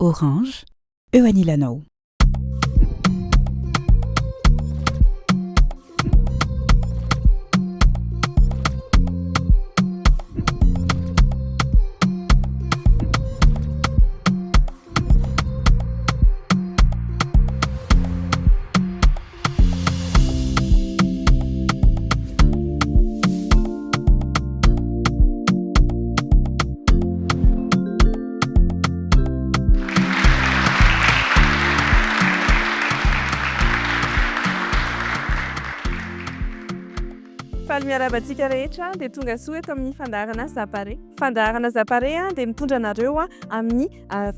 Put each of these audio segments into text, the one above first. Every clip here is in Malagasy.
Orange, eo anilanao. Miarabantsika rehetra dia tonga soa eto amin'ny fandaharana zapare. Fandaharana zapare dia mitondra anareo amin'ny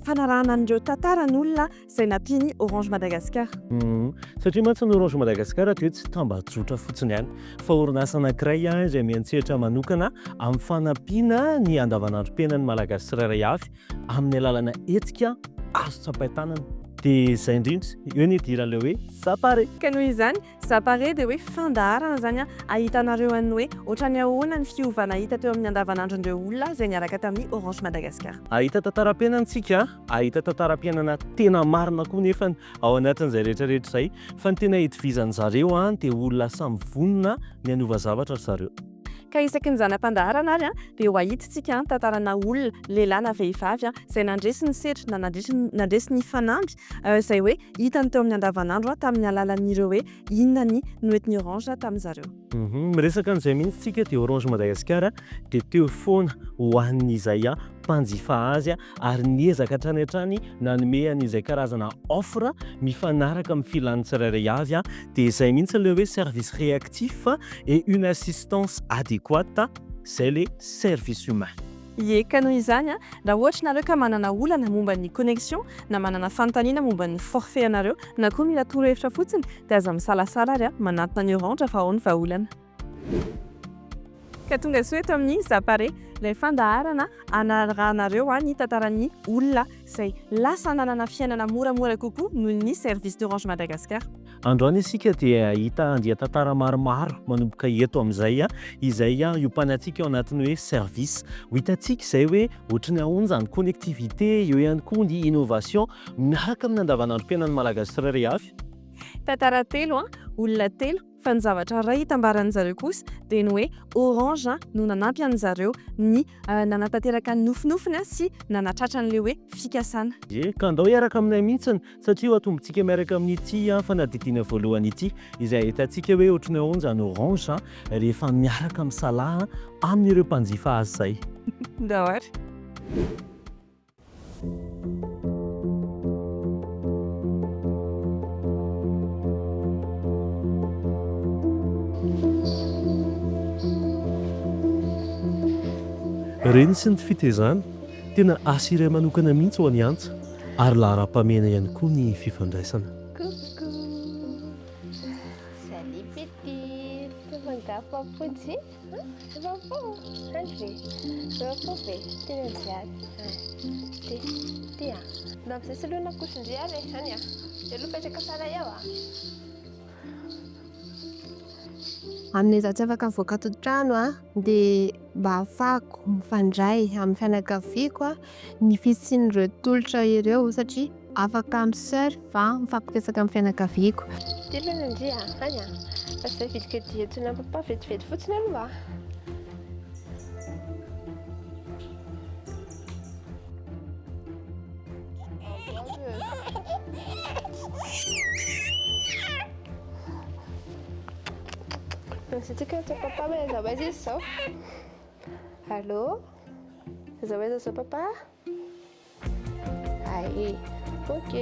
fanarahana an'ireo tantaran'olona izay nampiany Orange Madagascar. Satria mantsy ny Orange Madagascar dia tsy tambajotra fotsiny ihany fa orinasa anankiray izay miantsehatra manokana amin'ny fanampiana ny andavanandrom-piainan'ny Malagasy tsirairay avy amin'ny alalana hetsika azo tsapain-tanana. Dia izay indrindra eo ny idiran'ilay hoe zapare. Ka noho izany zapare dia hoe fandaharana izany ahitanareo an'ny hoe ohatrany ahoana ny fiovana hita teo amin'ny andavanandron'ireo olona izay niaraka tamin'ny Orange Madagascar. Ahita tantaram-piainantsika, ahita tantaram-piainana tena marina koa nefa ao anatin'izay rehetrarehetra izay, fa ny tena hitovizan'zareo dia olona samy vonona ny hanova zavatra zareo. Ka isaky ny zanam-pandaharana ary dia ho ahitantsika tantarana olona lehilahy na vehivavy izay nandresy ny setra na nandresy ny fanandry izay hoe hitany teo amin'ny andavanandro tamin'ny alalan'ireo hoe inona ny noetiny Orange tamin'ny zareo. Miresaka an'izay mihitsy tsika dia Orange Madagascar dia teo foana ho an'izay mpanjifa azy ary niezaka hatrany hatrany nanome an'izay karazana offre mifanaraka amin'ny filan'ny tsirairay avy dia izay mihitsy ilay hoe service réactif et une assistance adéquate, c'est les services humains. Ka noho izany raha ohatra nareo ka manana olana momba ny connexion na manana fanontaniana momba ny forfait anareo na koa mila torohevitra fotsiny dia aza misalasala ary manatona ny Orange fa ao ny vahaolana. Ka tonga soa eto amin'ny zapare ilay fandaharana anarahanareo ny tantaran'ny olona izay lasa nanana fiainana moramora kokoa noho ny service d'Orange Madagascar. Androany isika dia hita andia tantara maromaro manomboka eto amin'izay izay iompanatsika ao anatin'ny hoe service. Ho hitantsika izay hoe ohatrany ahoana izany connectivité, eo ihany koa ny innovation miaraka amin'ny andavanandrom-piainan'ny Malagasy tsirairay avy. Tantara telo olona telo fa ny zavatra iray hitambaran'zareo kosa dia ny hoe Orange no nanampy an'zareo ny nanatanteraka ny nofinofiny sy nanatratra an'ilay hoe fikasana. Ka andao hiaraka aminay mihitsiny satria atombontsika miaraka amin'ity fanadidina voalohany ity izay ahitantsika hoe ohatrany ahoana izany Orange rehefa miaraka misalaha amin'ireo mpanjifa azy izay. Daholo. Reny sy ny fitezana tena asa iray manokana mihitsy ho an'ny Antsa ary lahara-pamena ihany koa ny fifandraisana. Coucou. Salut petite. Comment va Poudzi? Ça va pas? André. Ça va pas bé? Tena ziady. Tia. Nam sasa leo nakushinjiale hania. Yelo pecha kasala yawa. Amin'izay zaho tsy afaka mivoaka ato an-trano dia mba ahafahako mifandray amin'ny fianakaviako ny fisian'ireo tolotra ireo satria afaka miserva mifampiresaka amin'ny fianakaviako. Telo nandia hania. Asa vidika dia tuna papa vetivety fotsiny aloha. Nasitsika sa papa mazava izy zao. Allô? Mazava sa papa? Ai, ok.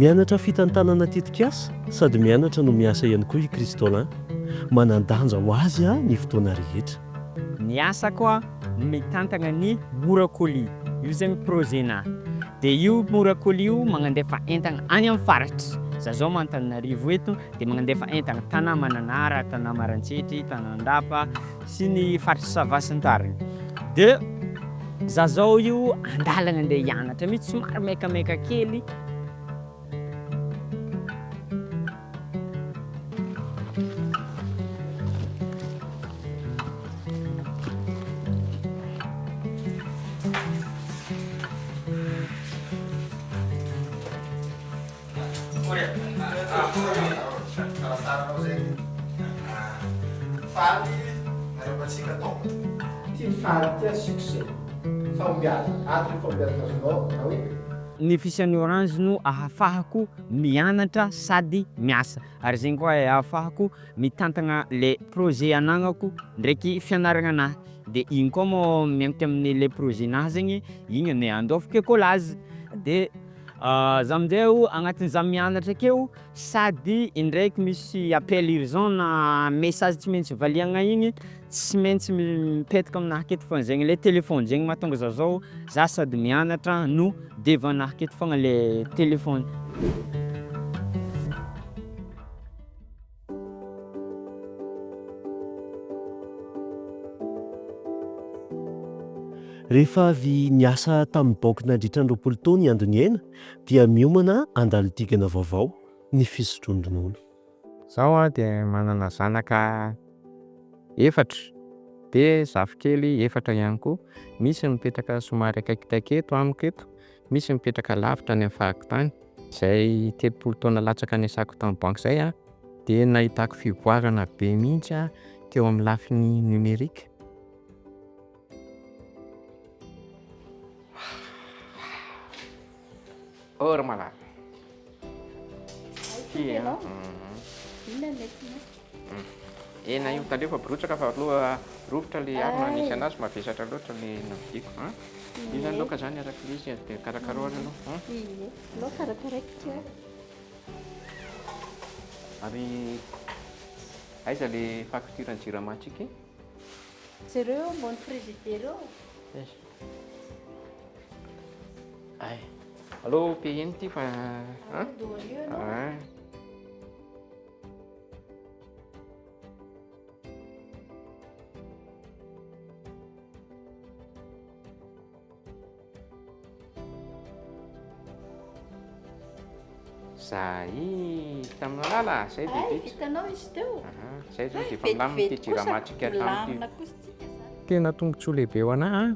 Mianatra fitantanana tetikasa sady mianatra no miasa ihany koa i Christolin. Manandanja ho azy ny fotoana rehetra. Miasa koa mitantana ny morakoli. Io zegny projet-na. Dia io morakoli io magnandefa entana any amin'ny faritra. Za zao Antananarivo eto dia magnandefa entana tana Mananara, tana Maroantsetry, tana Andapa sy ny faritry sava sy ny tariny. De za zao io andalana andeha hianatra mihitsy somary maikamaika kely. Ny fisian'ny orange no ahafahako mianatra sady miasa, ary zegny koa ahafahako mitantagna le projet anagnako ndraiky fianaragna anahy. De igny koa moa miankina amin'ny le projet-nahy zegny, igny ne andaoviko écolage. De za amin-jay agnatin'iza mianatra akeo sady indraiky misy appel urgent na message tsy maintsy valiagna igny, tsy maintsy mipetaka aminahy aketo foagna zegny le téléphone zegny mahatonga za sady mianatra no devant-nahy aketo foagna le téléphone. Rehefa avy niasa tamin'ny baoky nandritra ny 20 taona i Andoniaina dia miomana handalo digana vaovao ny fisotroan'ny ronono. Zaho dia manana zanaka 4 de zafikely 4 ihany koa. Misy mipetraka somary akaiky eto amiko eto, misy mipetraka lavitra any amin'ny tany. Zay 30 taona latsaka niasako tamin'ny banky zay de nahitako fivoarana be mihitsy teo amin'ny lafiny numerika. Ora malala. Ena io talefa brotsaka fa aloha rovitra le arona nisy anazy mavesatra loatra le navidiko. Io zany loka zany araka izy de karakaroana aloha. Lo karakaraikitra. Ary aiza le facture ny jiramantsika? Zereo ambony frigidaire. Ay. Allô, PN ty fa za tamin'ny lala zay bebe. Vitanao izy teo. Zay zao de fa milamina ty jiramantsika tamty. Tena tombontsoa lehibe ho anahy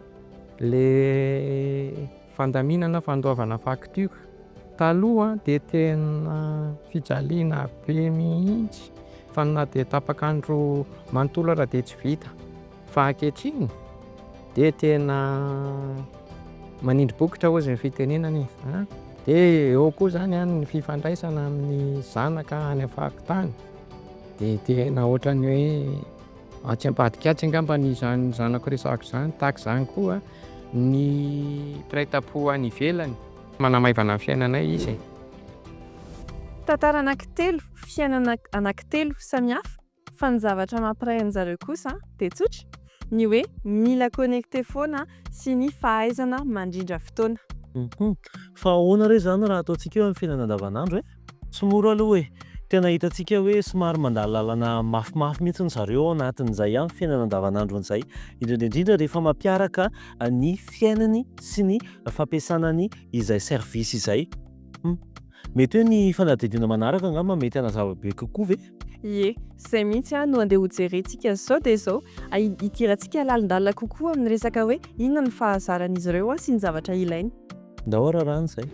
le fandaminana fandaovana facture. Taloha de tena fijaliana be mihitsy fa na de tapakandro manontolo raha de tsy vita. Fa ankehitriny de tena manindry bokotra hozy ny fitenenana izy. De eo koa zany ny fifandraisana amin'ny zanaka any afahako tany. De tena ohatran'ny hoe tsy ampadikatsy angamba ny zanako resahako zany, tahaka zany koa ny firaitapo any ivelany manamaivana fiainanay izy. Tantara anankitelo, fiainana anankitelo samihafa, fa ny zavatra mampiray an'zareo kosa de tsotra ny hoe mila connecté foana sy ny fahaizana mandrindra fotoana. Fa ahoana re zany raha ataontsika eo amin'ny fiainana andavanandro tsy mora aloha tena hitantsika hoe somary mandalo lalana mafimafy mihitsy ny zareo anatin'izay fiainana andavanandro an'izay, indrindra rehefa mampiaraka ny fiainany sy ny fampiasanany izay service izay. Mety hoe ny fanadidina manaraka angamba mety anazava be kokoa ve? Ie, zay mihitsy no andeha hojerentsika zao de zao hitirantsika lalindalina kokoa amin'ny resaka hoe inona ny fahazaran'izy ireo sy ny zavatra ilainy. Dahora rano zay.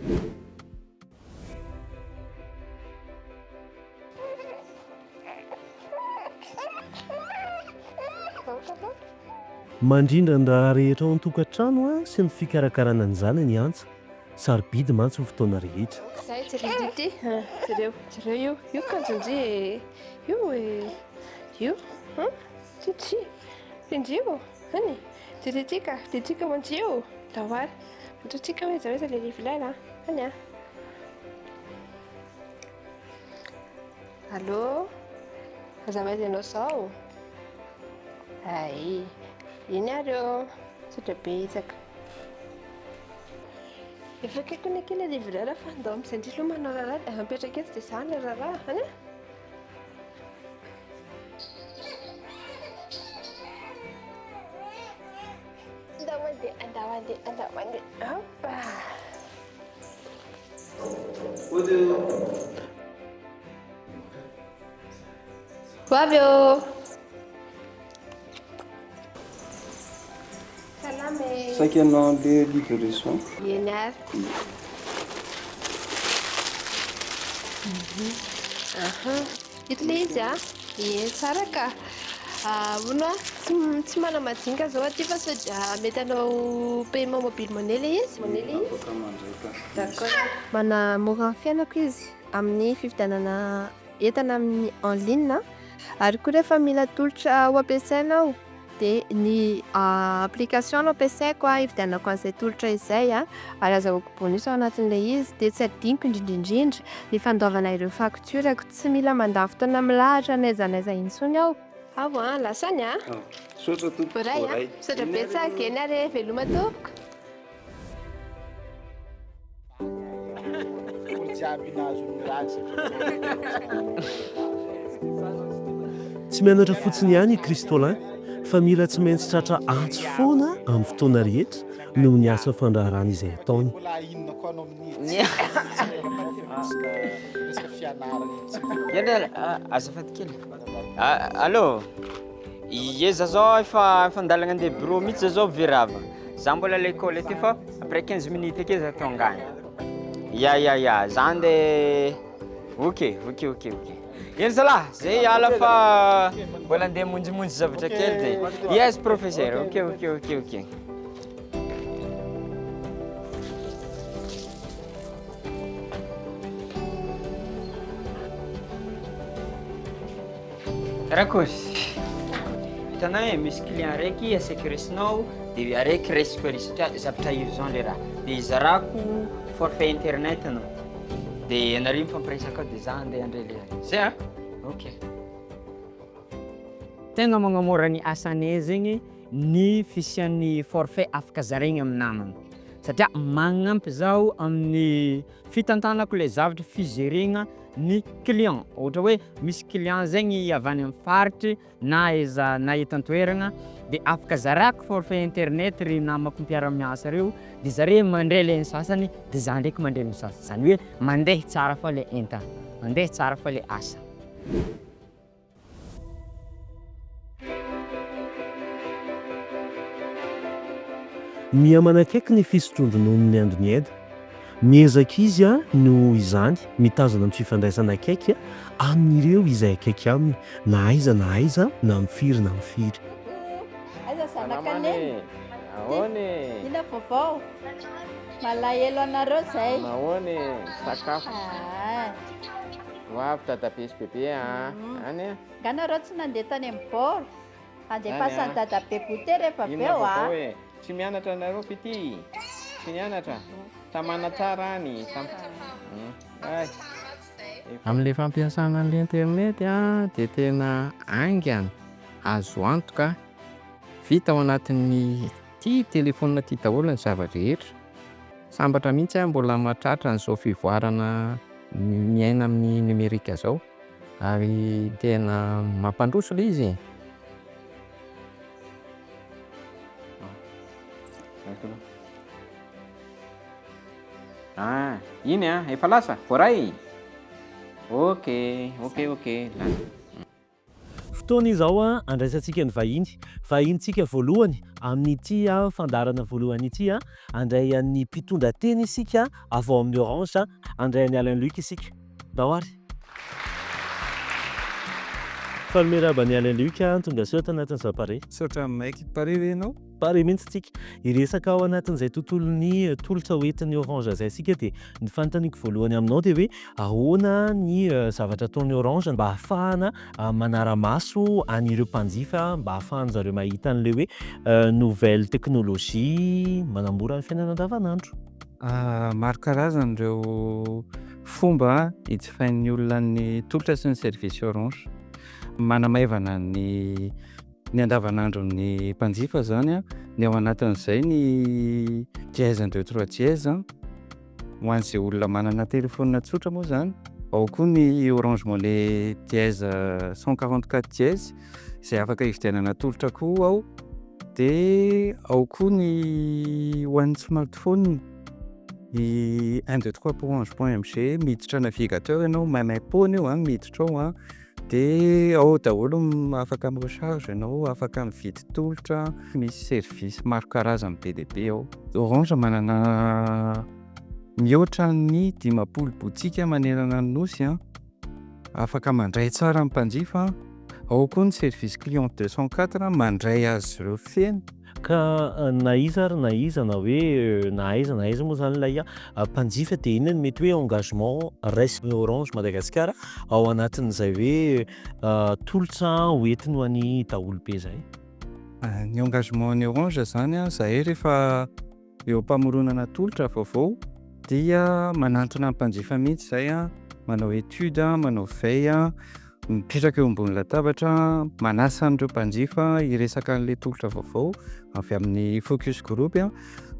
Mandrindra ny raha rehetra ao an-tokantrano sy ny fikarakarana ny zanany Antsa. Sarobidy mantsy ny fotoana rehetra. Zay tirity jereo io kanjonjy io titi finjio hani titika manjio tawar tutika hoe zaweza le livlala hani Allô azamaizy anao sao ai iny areo sotra be isaka efa kaiky nakely livrera fa andao am'izay ndry aloha manao raharaha mipetraka eto dia zany raharaha any andavanandron'ny. Hoppa. Avy eo. Salama e. Saika ianao le livraison. Eny ary. Ito le izy a. Tsara ka. Ono a tsy manamadinika zao aty fa sao mety anao paiement mobile money le izy. D'accord. Manamora fiainako izy amin'ny fividianana entana amin'ny en ligne ary koa rehefa mila tolotra ho ampiasainao dia ny application no ampiasaiko hividianako an'izay tolotra izay ary azahoako bonus ao anatin'ilay izy dia tsy adiniko indrindrindrindra ny fandaovana ireo facturako tsy mila mandany fotoana milahatra n'aiza n'aiza intsony aho. Avo lasany Sotra tompoko Oray sotra betsaka eny ary veloma tompoko. Tsy mianatra fotsiny ihany i Christolin fa mila tsy maintsy tratra antso foana amin'ny fotoana rehetra noho ny asa fandraharana izay ataony. Azafady kely. Allô, ieza zao efa andalana andeha bureau mihitsy zao verava. Za mbola à l'école aty fa après 15 minutes ake za tonga any. Ya, za nde ok. Eny zalahy, zay ala fa mbola andeha monjimonjy zavatra kely de. Yes professeur, ok. Rakory. Hitanao misy client raiky asaiky resinao dia araiky resiko ary satria zavatra urgent le raha. Dia izarako forfait internet anao. Dia anareo mifampiresaka dia za andeha andre le ary. Zay a? Ok. Tena magnamora ny asanay zegny ny fisian'ny forfait afaka zaraigny amin'ny namana. Satria magnampy zaho amin'ny fitantanako le zavatra fizerena ny client. Ohatra hoe misy client zegny avy any amin'ny faritry na etan-toerana dia afaka zarako forfait internet ry namako mpiara-miasa reo dia zare mandray le sasany dia za ndraiky mandray ny sasany. Zany hoe mandeha tsara fa le entana, mandeha tsara fa le asa. Mihamanakaiky ny fisotrondron'ny Andoniaina. Miezaka izy no izany mitazana amin'ny fifandraisana akaiky amin'ireo izay akaiky aminy na aiza na amin'ny firy na amin'ny firy. Aiza zanakaneny? Ahoany? Ina vaovao? Malahelo anareo zay. Nahoany sakafo? Hoavy dadabe sy bebe any. Ganareo tsy nandeha tany amin'ny bôro? Andefasan'ny dadabe goûter rehefa aveo Tsy mianatra anareo fity. Tsy mianatra. Tamana tsara any. Amin'ilay fampiasana an'ilay internet dia tena aingana azo antoka vita ao anatin'ny telefaonina ty daholo ny zavatra rehetra. Sambatra mihitsy mbola mahatratra n'izao fivoarana miaina amin'ny numerika zao ary tena mampandroso ilay izy. Iny efa lasa voaray. Ok. Fotoana izao andraisantsika ny vahintsika voalohany amin'ity fandarana voalohany ity andray an'ny mpitondra teny isika avy ao amin'ny orange andray an'ny anilan'ny isika. Dahoary. Falmerabany anilan'ny tonga sotra anatin'izao pare. Sotra maiky pare ianao? Pare mihitsy tsika iresaka ao anatin'izay tontolon'ny tolotra hoentin'ny orange zay sika dia ny fanontaniako voalohany aminao dia hoe ahoana ny zavatra ataon'ny orange mba ahafahana manara-maso an'ireo mpanjifa mba ahafahana zareo mahita an'ilay hoe nouvelle technologie manamora ny fiainana andavanandro. Maro karazana ireo fomba hijifain'ny olona ny tolotra sy ny service orange. Manamaivana ny andavanandron'ny mpanjifa zany ny ao anatin'izay ny dièse-ndreo 3 dièse ho an'izay olona manana telefaonina tsotra moa zany. Ao koa ny orange money dièse 144 dièse izay afaka hividianana tolotra koa ao dia ao koa ny hoan'ny smartphone ny 1 2 3 pour orange.mg miditra navigateur ianao mamay-pony eo miditra ao dia ao daholo afaka amin'ny recharge ianao afaka mividy tolotra misy service maro karazany be dia be ao. Orange manana mihoatra ny 10 botsika manerana ny nosy afaka mandray tsara amin'ny mpanjifa. Ao koa ny service client 204 mandray azy ireo feno ka na iza ary na iza na hoe na aiza moa zany ilay mpanjifa dia inona ny mety hoe engagement raisiny Orange Madagasikara ao anatin'izay hoe tolotra hoentiny ho an'ny daholobe zay. Ny engagement ny Orange zany zahay rehefa eo mpamoronana tolotra vaovao dia manantona ny mpanjifa mihitsy zay manao étude manao veille mipetraka eo ambony latabatra manasa an'ireo mpanjifa hiresaka an'ilay tolotra vaovao avy amin'ny focus group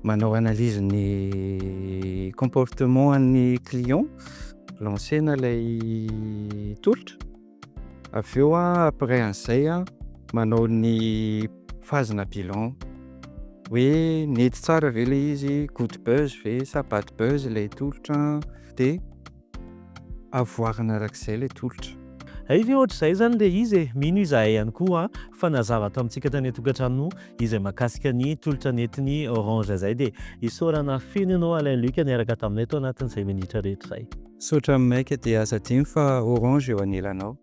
manao analyse ny comportement an'ny client lancena ilay tolotra avy eo après an'izay manao ny phase-na bilan hoe nety tsara ve ilay izy coup de buzz ve sa pas de buzz ilay tolotra dia avoarina arak'izay ilay tolotra. Ve ohatr'izay zany dia izy mino izahay ihany koa fanazava tamintsika tany an-tokantrano izay mahakasika ny tolotra nentin'ny Orange zay dia isaorana feno ianao Alain Luc niaraka taminay tao anatin'izay minitra rehetra izay. Saotra maika dia asa dimy fa Orange eo anilanao.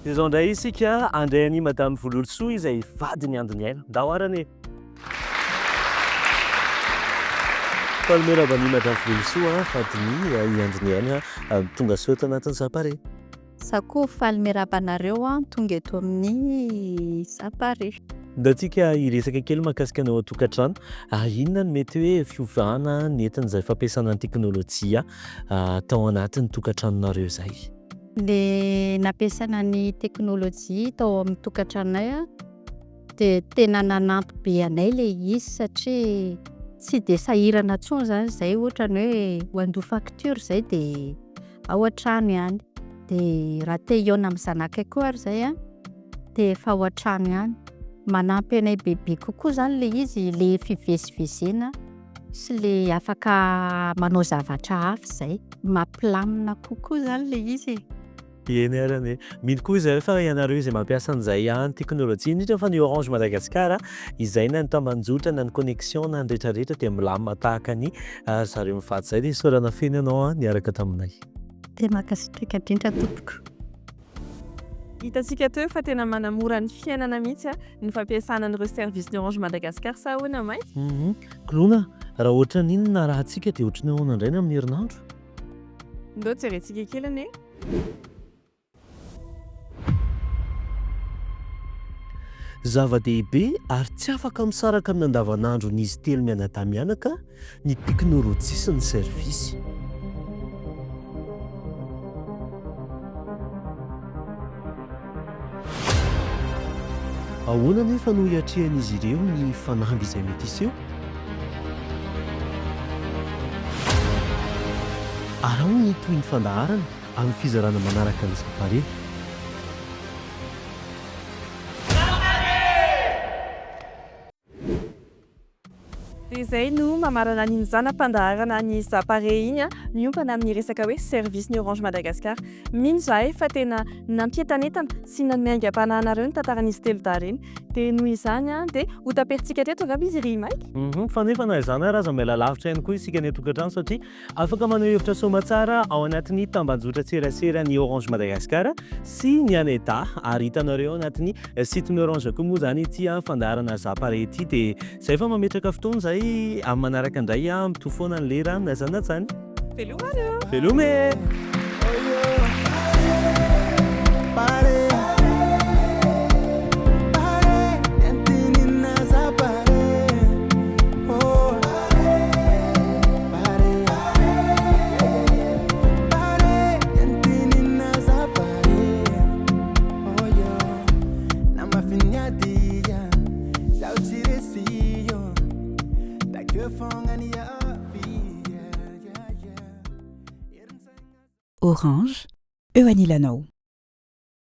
Izao indray isika andray any madame Vololosoa izay vadiny Andoniaina. Ndao arany Palmerabany madame Vololosoa vadiny Andoniaina tonga soa tao anatin'ny Zapare. Sako falmerabanareo tonga eto amin'ny Zapare. Ndatsika hiresaka kely mahakasika anao an-tokantrano. Inona no mety hoe fiovana nentin'izay fampiasana ny teknôlôjia tao anatin'ny tokantranonareo zay? Le nampiasana ny teknôlôjia tao amin'ny tokantranonay dia tena nanampy be anay le izy satria tsy dia sahirana intsony zany zay ohatra ny hoe handoa facture zay dia ao an-trano ihany dia raha te hiaona amin'ny zanakay koa ary zay dia efa ao an-trano ihany. Manampy anay bebe kokoa zany le izy le fivezivezena sy le afaka manao zavatra hafa zay mampilamina kokoa zany le izy. Eny arany mino koa izay fa ianareo izay mampiasa an'izay teknôlôjia indrindra fa ny Orange Madagasikara izay na ny tambajotra na ny connexion na ny rehetrarehetra dia milamina tahaka ny zareo mifaty zay dia isaorana feno ianao niaraka taminay. Dia mahakasitrika indrindra tompoko. Hitantsika teo fa tena manamora ny fiainana mihitsy ny fampiasana an'ireo service ny Orange Madagasikara sa ahoana may? Kolona raha ohatra n'inona na raha antsika dia ohatra ny ahoana indray ny amin'ny herinandro? Ndao jerentsika kely anie. Zava-dehibe ary tsy afaka misaraka amin'ny andavanandro n'izy telo mianadahy-mianaka ny teknôlôjia sy ny servisy. Ahoana nefa no hiatrehan'izy ireo ny fanamby izay mety iseho? Araho ny toy ny fandaharana amin'ny fizarana manaraka ny Zapare. Dia izay no mamarana ny zanam-pandaharana ny Zapare iny miompana amin'ny resaka hoe service ny Orange Madagasikara. Mino zahay fa tena nampientanentana sy namiaingam-panahinareo ny tantaran'izy telo dareny. Dia noho izany dia ho tapersika teto angamba izy ry maiky. Fa nefa na izany araza mila lavitra ihany koa isika ny an-tokantrano satria afaka manao hevitra soamantsara ao anatin'ny tambajotra tserasera ny Orange Madagasikara sy ny aneda ary hitanareo anatin'ny site ny Orange koa moa zany ity fandaharana Zapare ity dia izay fa mametraka fotoana zay amin'ny manaraka indray mitofoana ny lera nazanatsany. Velomana! Velome! Orange, anilan'ny.